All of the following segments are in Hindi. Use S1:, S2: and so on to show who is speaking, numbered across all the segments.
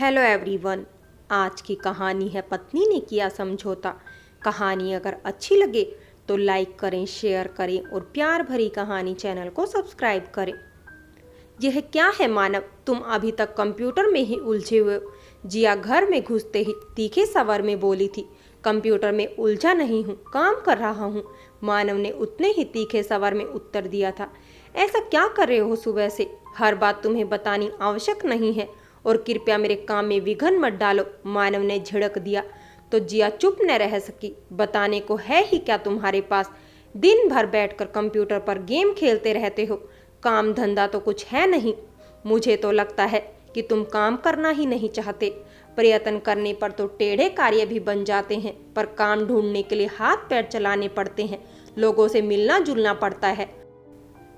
S1: Hello everyone. आज की कहानी है पत्नी ने किया समझौता। कहानी अगर अच्छी लगे तो लाइक करें, शेयर करें और प्यार भरी कहानी चैनल को सब्सक्राइब करें। यह क्या है मानव, तुम अभी तक कंप्यूटर में ही उलझे हुए हो। जिया घर में घुसते ही तीखे स्वर में बोली थी। कंप्यूटर में उलझा नहीं हूँ, काम कर रहा हूँ। मानव ने उतने ही तीखे स्वर में उत्तर दिया था। ऐसा क्या कर रहे हो सुबह से? हर बात तुम्हें बतानी आवश्यक नहीं है और कृपया मेरे काम में विघ्न मत डालो, मानव ने झिड़क दिया। तो जिया चुप न रह सकी। बताने को है ही क्या तुम्हारे पास? दिन भर बैठकर कंप्यूटर पर गेम खेलते रहते हो, काम धंधा तो कुछ है नहीं। मुझे तो लगता है कि तुम काम करना ही नहीं चाहते। प्रयत्न करने पर तो टेढ़े कार्य भी बन जाते हैं, पर काम ढूंढने के लिए हाथ पैर चलाने पड़ते हैं, लोगों से मिलना जुलना पड़ता है।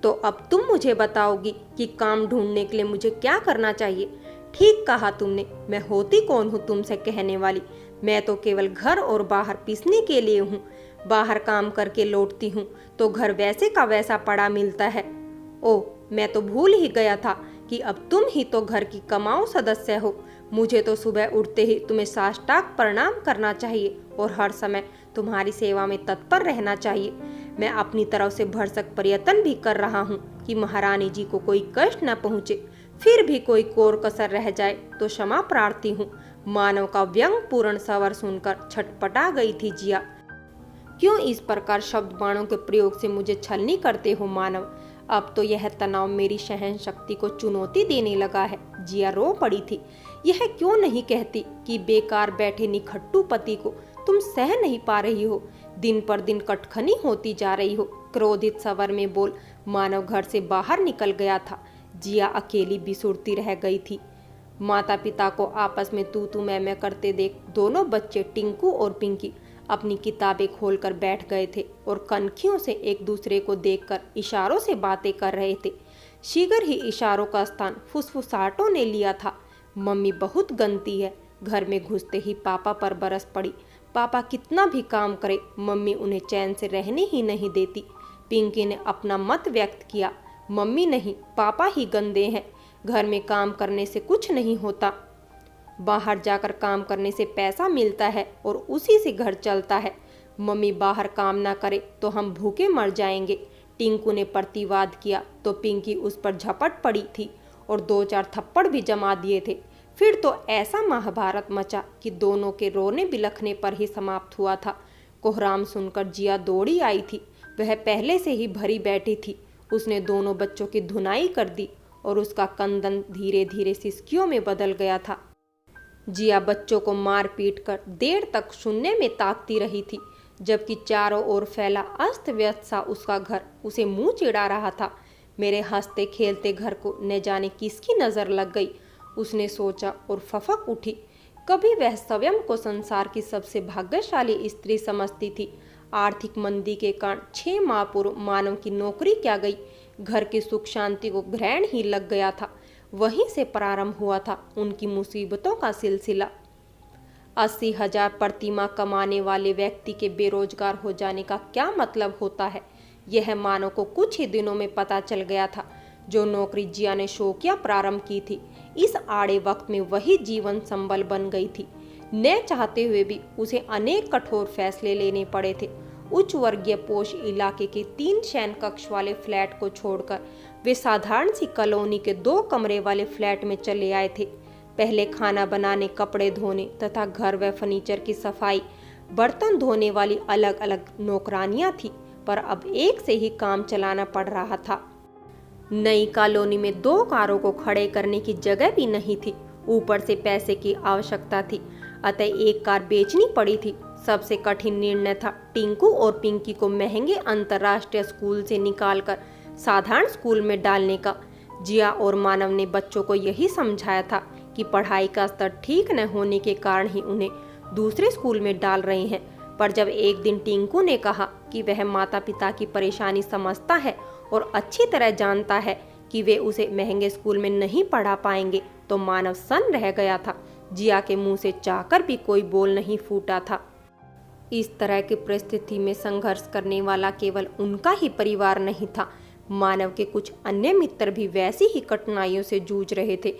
S1: तो अब तुम मुझे बताओगी कि काम ढूंढने के लिए मुझे क्या करना चाहिए? ठीक कहा तुमने, मैं होती कौन हूँ तुमसे कहने वाली। मैं तो केवल घर और बाहर पीसने के लिए हूँ। बाहर काम करके लौटती हूँ तो घर वैसे का वैसा पड़ा मिलता है। ओह, मैं तो भूल ही गया था कि अब तुम ही तो घर की कमाऊ सदस्य हो। मुझे तो सुबह उठते ही तुम्हें साष्टांग प्रणाम करना चाहिए और हर समय तुम्हारी सेवा में तत्पर रहना चाहिए। मैं अपनी तरफ से भरसक प्रयत्न भी कर रहा हूँ कि महारानी जी को कोई कष्ट न पहुँचे। फिर भी कोई कोर कसर रह जाए तो क्षमा प्रार्थी हूँ। मानव का व्यंग पूर्ण स्वर सुनकर छटपटा गई थी जिया। क्यों इस प्रकार शब्द बाणों के प्रयोग से मुझे छलनी करते हो मानव? अब तो यह तनाव मेरी सहन शक्ति को चुनौती देने लगा है। जिया रो पड़ी थी। यह क्यों नहीं कहती कि बेकार बैठे निखट्टू पति को तुम सह नहीं पा रही हो? दिन पर दिन कटखनी होती जा रही हो। क्रोधित स्वर में बोल मानव घर से बाहर निकल गया था। जिया अकेली बिसुरती रह गई थी। माता पिता को आपस में तू मैं करते देख दोनों बच्चे टिंकू और पिंकी अपनी किताबें खोलकर बैठ गए थे और कनखियों से एक दूसरे को देखकर इशारों से बातें कर रहे थे। शीघ्र ही इशारों का स्थान फुसफुसाहटों ने लिया था। मम्मी बहुत गंती है। घर में घुसते ही पापा पर बरस पड़ी। पापा कितना भी काम करे, मम्मी उन्हें चैन से रहने ही नहीं देती। पिंकी ने अपना मत व्यक्त किया। मम्मी नहीं, पापा ही गंदे हैं। घर में काम करने से कुछ नहीं होता। बाहर जाकर काम करने से पैसा मिलता है और उसी से घर चलता है। मम्मी बाहर काम ना करे तो हम भूखे मर जाएंगे। टिंकू ने प्रतिवाद किया तो पिंकी उस पर झपट पड़ी थी और 2-4 थप्पड़ भी जमा दिए थे। फिर तो ऐसा महाभारत मचा कि दोनों के रोने बिलखने पर ही समाप्त हुआ था। कोहराम सुनकर जिया दौड़ी आई थी। वह पहले से ही भरी बैठी थी। उसने दोनों बच्चों की धुनाई कर दी और उसका कंदन धीरे धीरे सिसकियों में बदल गया था। जिया बच्चों को मार पीट कर देर तक शून्य में ताकती रही थी, जबकि चारों ओर फैला अस्त व्यस्त सा उसका घर उसे मुंह चिढ़ा रहा था। मेरे हंसते खेलते घर को न जाने किसकी नजर लग गई, उसने सोचा और फफक उठी। कभी वह स्वयं को संसार की सबसे भाग्यशाली स्त्री समझती थी। आर्थिक मंदी के कारण 6 माह पूर्व मानव की नौकरी क्या गई। घर की सुख शांति को ग्रहण ही लग गया था। वहीं से प्रारंभ हुआ था उनकी मुसीबतों का सिलसिला। 80,000 प्रतिमाह कमाने वाले व्यक्ति के बेरोजगार हो जाने का क्या मतलब होता है, यह मानव को कुछ ही दिनों में पता चल गया था। जो नौकरी जिया ने शौकिया प्रारंभ की थी, इस आड़े वक्त में वही जीवन संबल बन गई थी। न चाहते हुए भी उसे अनेक कठोर फैसले लेने पड़े थे। उच्च वर्गीय पोश इलाके के 3 शयन कक्ष वाले फ्लैट को छोड़कर वे साधारण सी कॉलोनी के 2 कमरे वाले फ्लैट में चले आए थे। पहले खाना बनाने, कपड़े धोने तथा घर व फर्नीचर की सफाई, बर्तन धोने वाली अलग अलग नौकरानियां थी, पर अब एक से ही काम चलाना पड़ रहा था। नई कॉलोनी में 2 कारों को खड़े करने की जगह भी नहीं थी। ऊपर से पैसे की आवश्यकता थी, अतः एक कार बेचनी पड़ी थी। सबसे कठिन निर्णय था टिंकू और पिंकी को महंगे अंतर्राष्ट्रीय स्कूल से निकालकर साधारण स्कूल में डालने का। जिया और मानव ने बच्चों को यही समझाया था कि पढ़ाई का स्तर ठीक न होने के कारण ही उन्हें दूसरे स्कूल में डाल रहे हैं। पर जब एक दिन टिंकू ने कहा कि वह माता पिता की परेशानी समझता है और अच्छी तरह जानता है कि वे उसे महंगे स्कूल में नहीं पढ़ा पाएंगे, तो मानव सन्न रह गया था। जिया के मुंह से चाहकर भी कोई बोल नहीं फूटा था। इस तरह की परिस्थिति में संघर्ष करने वाला केवल उनका ही परिवार नहीं था। मानव के कुछ अन्य मित्र भी वैसी ही कठिनाइयों से जूझ रहे थे।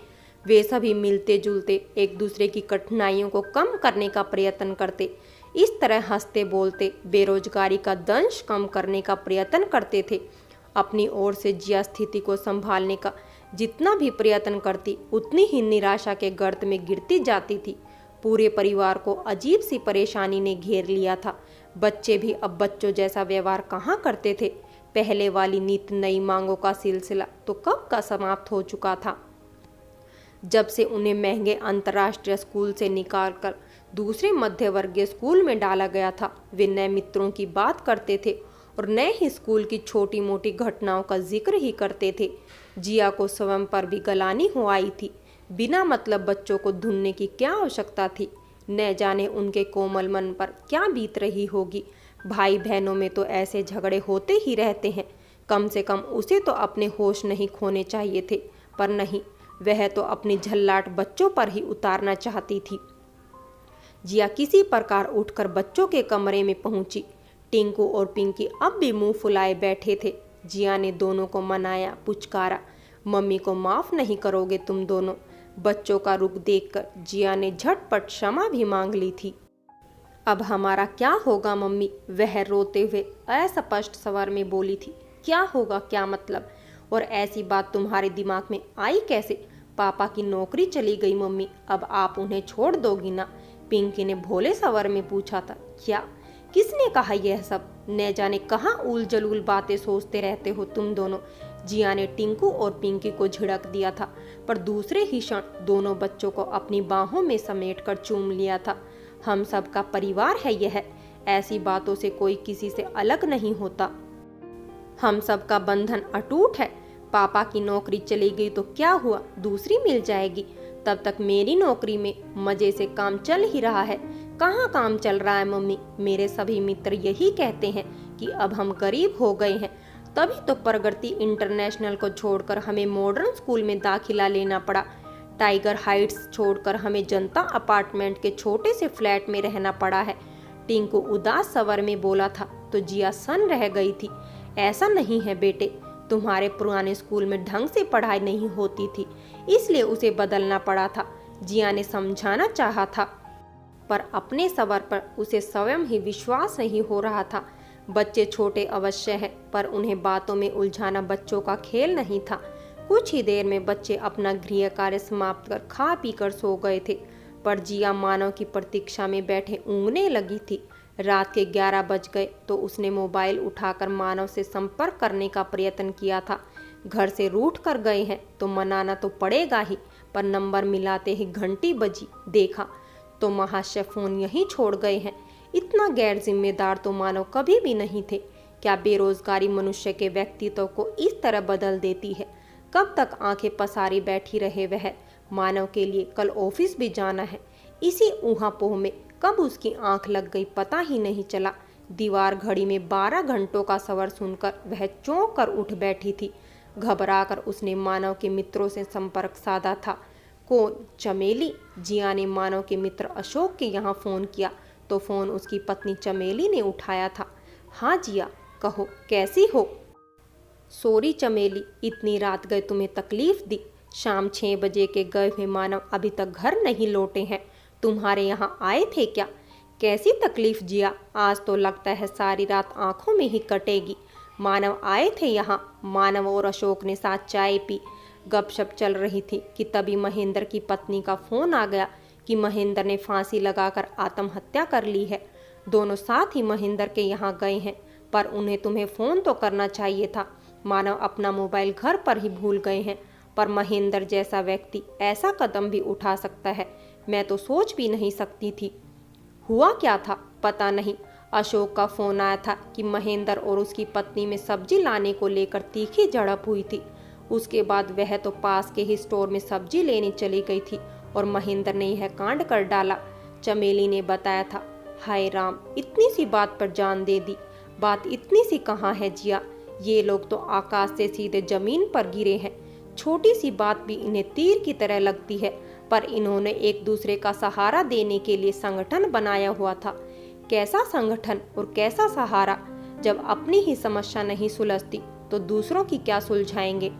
S1: वे सभी मिलते जुलते एक दूसरे की कठिनाइयों को कम करने का प्रयत्न करते। इस तरह हंसते बोलते बेरोजगारी का दंश कम करने का प्रयत्न करते थे। अपनी ओर से जिया स्थिति को संभालने का जितना भी प्रयत्न करती उतनी ही निराशा के गर्त में गिरती जाती थी। पूरे परिवार को अजीब सी परेशानी ने घेर लिया था। बच्चे भी अब बच्चों जैसा व्यवहार कहाँ करते थे। पहले वाली नित नई मांगों का सिलसिला तो कब का समाप्त हो चुका था। जब से उन्हें महंगे अंतर्राष्ट्रीय स्कूल से निकालकर दूसरे मध्य वर्गीय स्कूल में डाला गया था, वे नए मित्रों की बात करते थे और नए ही स्कूल की छोटी मोटी घटनाओं का जिक्र ही करते थे। जिया को स्वयं पर भी गलानी हो आई थी। बिना मतलब बच्चों को धुनने की क्या आवश्यकता थी। न जाने उनके कोमल मन पर क्या बीत रही होगी। भाई बहनों में तो ऐसे झगड़े होते ही रहते हैं। कम से कम उसे तो अपने होश नहीं खोने चाहिए थे, पर नहीं, वह तो अपनी झल्लाट बच्चों पर ही उतारना चाहती थी। जिया किसी प्रकार उठकर बच्चों के कमरे में पहुंची। टिंकू और पिंकी अब भी मुंह फुलाए बैठे थे। जिया ने दोनों को मनाया, पुचकारा, मम्मी को माफ नहीं करोगे तुम दोनों। बच्चों का रुख देखकर जिया ने झटपट क्षमा भी मांग ली थी। अब हमारा क्या होगा मम्मी, वह रोते हुए अस्पष्ट स्वर में बोली थी। क्या होगा, क्या मतलब, और ऐसी बात तुम्हारे दिमाग में आई कैसे? पापा की नौकरी चली गई मम्मी, अब आप उन्हें छोड़ दोगी ना? पिंकी ने भोले स्वर में पूछा था। क्या, किसने कहा यह सब? न जाने कहाँ उल जलूल बातें सोचते रहते हो तुम दोनों। जिया ने टिंकू और पिंकी को झिड़क दिया था, पर दूसरे ही क्षण दोनों बच्चों को अपनी बाहों में समेटकर चूम लिया था। हम सब का परिवार है यह, ऐसी बातों से कोई किसी से अलग नहीं होता। हम सब का बंधन अटूट है। पापा की नौकरी चली गई तो क्या हुआ, दूसरी मिल जाएगी। तब तक मेरी नौकरी में मजे से काम चल ही रहा है। कहाँ काम चल रहा है मम्मी? मेरे सभी मित्र यही कहते हैं कि अब हम गरीब हो गए हैं, तभी तो प्रगति इंटरनेशनल को छोड़कर हमें मॉडर्न स्कूल में दाखिला लेना पड़ा। टाइगर हाइट्स छोड़कर हमें जनता अपार्टमेंट के छोटे से फ्लैट में रहना पड़ा है। टिंकू उदास स्वर में बोला था तो जिया सन रह गई थी। ऐसा नहीं है बेटे, तुम्हारे पुराने स्कूल में ढंग से पढ़ाई नहीं होती थी, इसलिए उसे बदलना पड़ा था। जिया ने समझाना चाहा था, पर अपने स्वर पर उसे स्वयं ही विश्वास नहीं हो रहा था। बच्चे छोटे अवश्य है, पर उन्हें बातों में उलझाना बच्चों का खेल नहीं था। कुछ ही देर में बच्चे अपना गृह कार्य समाप्त कर खा पी कर सो गए थे, पर जिया मानव की प्रतीक्षा में बैठे ऊँघने लगी थी। रात के 11 बज गए तो उसने मोबाइल उठाकर मानव से संपर्क करने का प्रयत्न किया था। घर से रूठ कर गए हैं तो मनाना तो पड़ेगा ही, पर नंबर मिलाते ही घंटी बजी। देखा तो महाशय फोन यहीं छोड़ गए हैं। इतना गैर जिम्मेदार तो मानव कभी भी नहीं थे। क्या बेरोजगारी मनुष्य के व्यक्तित्व को इस तरह बदल देती है? कब तक आंखें पसारी बैठी रहे वह? मानव के लिए कल ऑफिस भी जाना है। इसी ऊहापोह में कब उसकी आंख लग गई पता ही नहीं चला। दीवार घड़ी में 12 घंटों का सवर सुनकर वह चौंक कर उठ बैठी थी। घबराकर उसने मानव के मित्रों से संपर्क साधा था। कौन? चमेली। जिया ने मानव के मित्र अशोक के यहाँ फोन किया तो फोन उसकी पत्नी चमेली ने उठाया था। हाँ जिया, कहो कैसी हो? सॉरी चमेली, इतनी रात गए तुम्हें तकलीफ दी। शाम 6 बजे के गए हुए मानव अभी तक घर नहीं लौटे हैं। तुम्हारे यहाँ आए थे क्या? कैसी तकलीफ जिया, आज तो लगता है सारी रात आंखों में ही कटेगी। मानव आए थे यहाँ। मानव और अशोक ने साथ चाय पी, गपशप चल रही थी कि तभी महेंद्र की पत्नी का फोन आ गया कि महेंद्र ने फांसी लगाकर आत्महत्या कर ली है। दोनों साथ ही महेंद्र के यहाँ गए हैं, पर उन्हें तुम्हें फोन तो करना चाहिए था। मानव अपना मोबाइल घर पर ही भूल गए हैं, पर महेंद्र जैसा व्यक्ति ऐसा कदम भी उठा सकता है, मैं तो सोच भी नहीं सकती थी। हुआ क्या था पता नहीं। अशोक का फोन आया था कि महेंद्र और उसकी पत्नी में सब्जी लाने को लेकर तीखी झड़प हुई थी। उसके बाद वह तो पास के ही स्टोर में सब्जी लेने चली गई थी और महेंद्र ने यह कांड कर डाला। चमेली ने बताया था। हाय राम, इतनी सी बात पर जान दे दी। बात इतनी सी कहाँ है जिया, ये लोग तो आकाश से सीधे जमीन पर गिरे हैं। छोटी सी बात भी इन्हें तीर की तरह लगती है, पर इन्होंने एक दूसरे का सहारा देने के लिए संगठन बनाया हुआ था। कैसा संगठन और कैसा सहारा? जब अपनी ही समस्या नहीं सुलझती तो दूसरों की क्या सुलझाएंगे?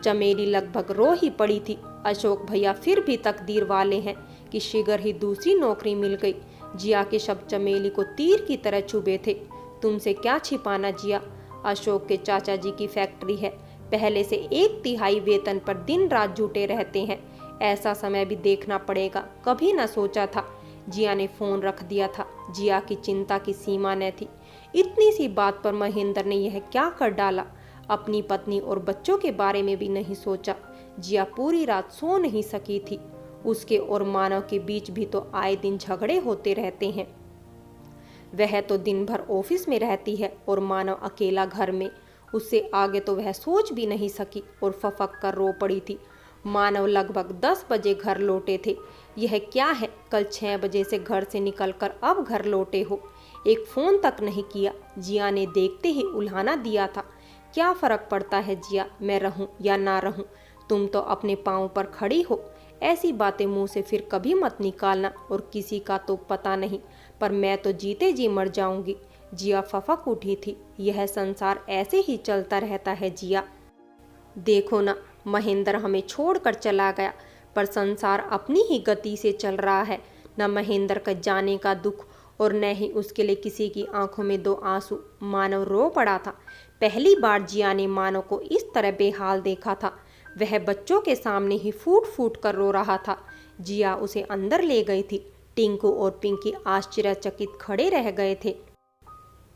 S1: चमेली लगभग रो ही पड़ी थी। अशोक भैया फिर भी तकदीर वाले हैं कि शीघ्र ही दूसरी नौकरी मिल गई। जिया के शब्द चमेली को तीर की तरह चुभे थे। तुमसे क्या छिपाना जिया, अशोक के चाचा जी की फैक्ट्री है, पहले से 1/3 वेतन पर दिन रात जुटे रहते हैं, ऐसा समय भी देखना पड़ेगा, कभी न सोचा था। जिया ने फोन रख दिया था। जिया की चिंता की सीमा न थी। इतनी सी बात पर महेंद्र ने यह क्या कर डाला। अपनी पत्नी और बच्चों के बारे में भी नहीं सोचा। जिया पूरी रात सो नहीं सकी थी। उसके और मानव के बीच भी तो आए दिन झगड़े होते रहते हैं। वह तो दिन भर ऑफिस में रहती है और मानव अकेला घर में। उससे आगे तो वह सोच भी नहीं सकी और फफक कर रो पड़ी थी। मानव लगभग 10 बजे घर लौटे थे। यह क्या है, कल 6 बजे से घर से निकलकर अब घर लौटे हो, एक फोन तक नहीं किया। जिया ने देखते ही उल्हाना दिया था। क्या फर्क पड़ता है जिया, मैं रहूं या ना रहूं, तुम तो अपने पाँव पर खड़ी हो। ऐसी बातें मुंह से फिर कभी मत निकालना, और किसी का तो पता नहीं, पर मैं तो जीते जी मर जाऊंगी। जिया फफक उठी थी। यह संसार ऐसे ही चलता रहता है जिया। देखो ना, महेंद्र हमें छोड़कर चला गया, पर संसार अपनी ही गति से चल रहा है। न महेंद्र का जाने का दुख और न ही उसके लिए किसी की आंखों में 2 आंसू। मानव रो पड़ा था। पहली बार जिया ने मानव को इस तरह बेहाल देखा था। वह बच्चों के सामने ही फूट फूट कर रो रहा था। जिया उसे अंदर ले गई थी। टिंकू और पिंकी आश्चर्यचकित खड़े रह गए थे।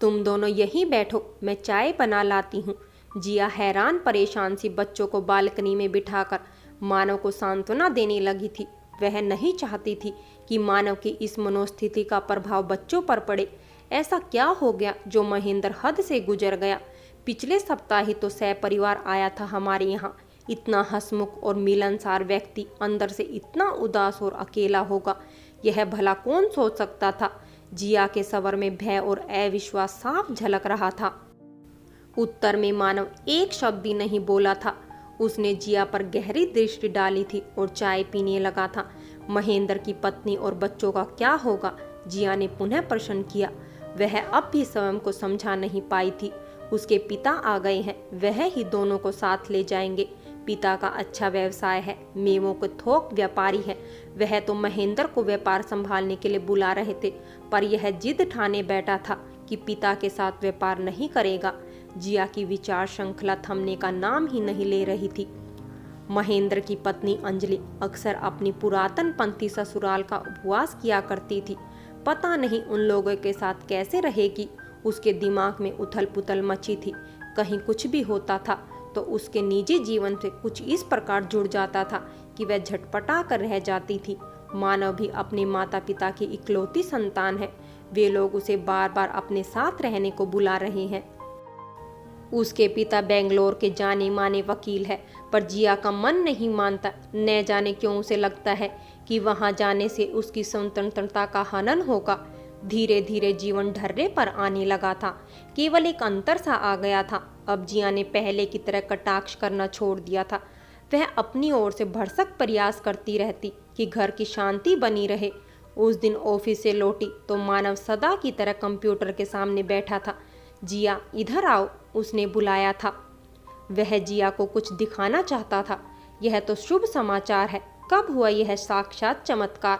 S1: तुम दोनों यहीं बैठो, मैं चाय बना लाती हूँ। जिया हैरान परेशान सी बच्चों को बालकनी में बिठाकर मानव को सांत्वना देने लगी थी। वह नहीं चाहती थी कि मानव की इस मनोस्थिति का प्रभाव बच्चों पर पड़े। ऐसा क्या हो गया जो महेंद्र हद से गुजर गया। पिछले सप्ताह ही तो सहपरिवार आया था हमारे यहाँ। इतना हंसमुख और मिलनसार व्यक्ति अंदर से इतना उदास और अकेला होगा, यह भला कौन सोच सकता था। जिया के स्वर में भय और अविश्वास साफ झलक रहा था। उत्तर में मानव एक शब्द भी नहीं बोला था। उसने जिया पर गहरी दृष्टि डाली थी और चाय पीने लगा था। महेंद्र की पत्नी और बच्चों का क्या होगा, जिया ने पुनः प्रश्न किया। वह अब भी स्वयं को समझा नहीं पाई थी। उसके पिता आ गए हैं, वह ही दोनों को साथ ले जाएंगे। पिता का अच्छा व्यवसाय है, मेवों के थोक व्यापारी है। वह तो महेंद्र को व्यापार संभालने के लिए बुला रहे थे, पर यह जिद ठाने बैठा था कि पिता के साथ व्यापार नहीं करेगा। जिया की विचार श्रृंखला थमने का नाम ही नहीं ले रही थी। महेंद्र की पत्नी अंजलि अक्सर अपनी पुरातन पंथी ससुराल का उपवास किया करती थी। पता नहीं उन लोगों के साथ कैसे रहेगी। उसके दिमाग में उथल पुथल मची थी। कहीं कुछ भी होता था तो उसके निजी जीवन से कुछ इस प्रकार जुड़ जाता था कि वह झटपटा कर रह जाती थी। मानव भी अपने माता पिता की इकलौती संतान है। वे लोग उसे बार बार अपने साथ रहने को बुला रहे हैं। उसके पिता बेंगलोर के जाने माने वकील है, पर जिया का मन नहीं मानता। न जाने क्यों उसे लगता है कि वहां जाने से उसकी स्वतंत्रता का हनन होगा। धीरे धीरे जीवन ढर्रे पर आने लगा था। केवल एक अंतर सा आ गया था। अब जिया ने पहले की तरह कटाक्ष करना छोड़ दिया था। वह अपनी ओर से भरसक प्रयास करती रहती कि घर की शांति बनी रहे। उस दिन ऑफिस से लौटी तो मानव सदा की तरह कंप्यूटर के सामने बैठा था। जिया, इधर आओ, उसने बुलाया था। वह जिया को कुछ दिखाना चाहता था। यह तो शुभ समाचार है। कब हुआ यह साक्षात चमत्कार?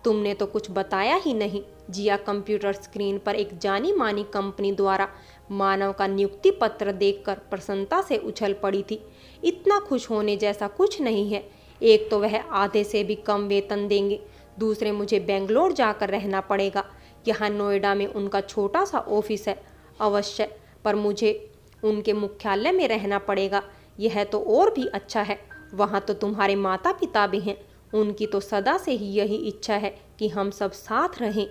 S1: तुमने तो कुछ बताया ही नहीं। जिया कंप्यूटर स्क्रीन पर एक जानी मानी कंपनी द्वारा मानव का नियुक्ति पत्र देखकर प्रसन्नता से उछल पड़ी थी। इतना खुश होने जैसा कुछ नहीं है। एक तो वह आधे से भी कम वेतन देंगे, दूसरे मुझे बेंगलोर जाकर रहना पड़ेगा। यहाँ नोएडा में उनका छोटा सा ऑफिस है अवश्य, पर मुझे उनके मुख्यालय में रहना पड़ेगा। यह तो और भी अच्छा है। वहाँ तो तुम्हारे माता पिता भी हैं। उनकी तो सदा से ही यही इच्छा है कि हम सब साथ रहें।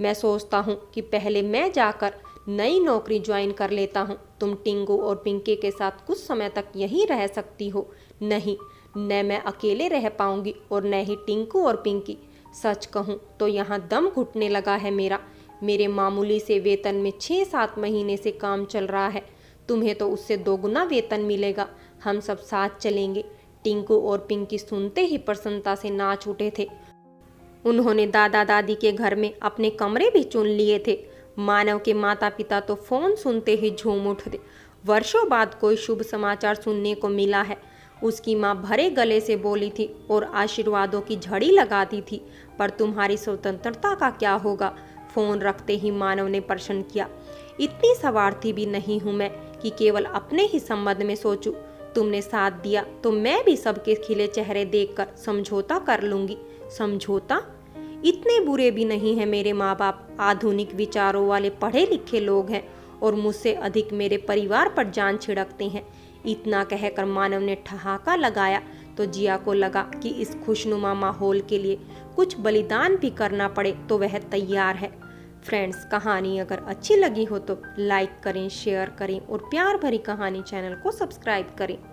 S1: मैं सोचता हूँ कि पहले मैं जाकर नई नौकरी ज्वाइन कर लेता हूँ। तुम टिंकू और पिंकी के साथ कुछ समय तक यहीं रह सकती हो। नहीं, न मैं अकेले रह पाऊंगी और न ही टिंकू और पिंकी। सच कहूँ तो यहाँ दम घुटने लगा है मेरा। मेरे मामूली से वेतन में 6-7 महीने से काम चल रहा है। तुम्हें तो उससे 2 गुना वेतन मिलेगा। हम सब साथ चलेंगे। टिंकू और पिंकी सुनते ही प्रसन्नता से नाच उठे थे। उन्होंने दादा दादी के घर में अपने कमरे भी चुन लिए थे। मानव के माता पिता तो फोन सुनते ही झूम उठते वर्षों बाद कोई शुभ समाचार सुनने को मिला है। उसकी माँ भरे गले से बोली थी और आशीर्वादों की झड़ी लगाती थी। पर तुम्हारी स्वतंत्रता का क्या होगा? फोन रखते ही मानव ने प्रश्न किया। इतनी स्वार्थी भी नहीं हूँ मैं कि केवल अपने ही संबंध में सोचूं। तुमने साथ दिया तो मैं भी सबके खिले चेहरे देखकर समझौता कर लूंगी। समझौता? इतने बुरे भी नहीं हैं मेरे माँ बाप। आधुनिक विचारों वाले पढ़े लिखे लोग हैं और मुझसे अधिक मेरे परिवार पर जान छिड़कते हैं। इतना कहकर मानव ने ठहाका लगाया तो जिया को लगा कि इस खुशनुमा माहौल के लिए कुछ बलिदान भी करना पड़े तो वह तैयार है। फ्रेंड्स, कहानी अगर अच्छी लगी हो तो लाइक करें, शेयर करें और प्यार भरी कहानी चैनल को सब्सक्राइब करें।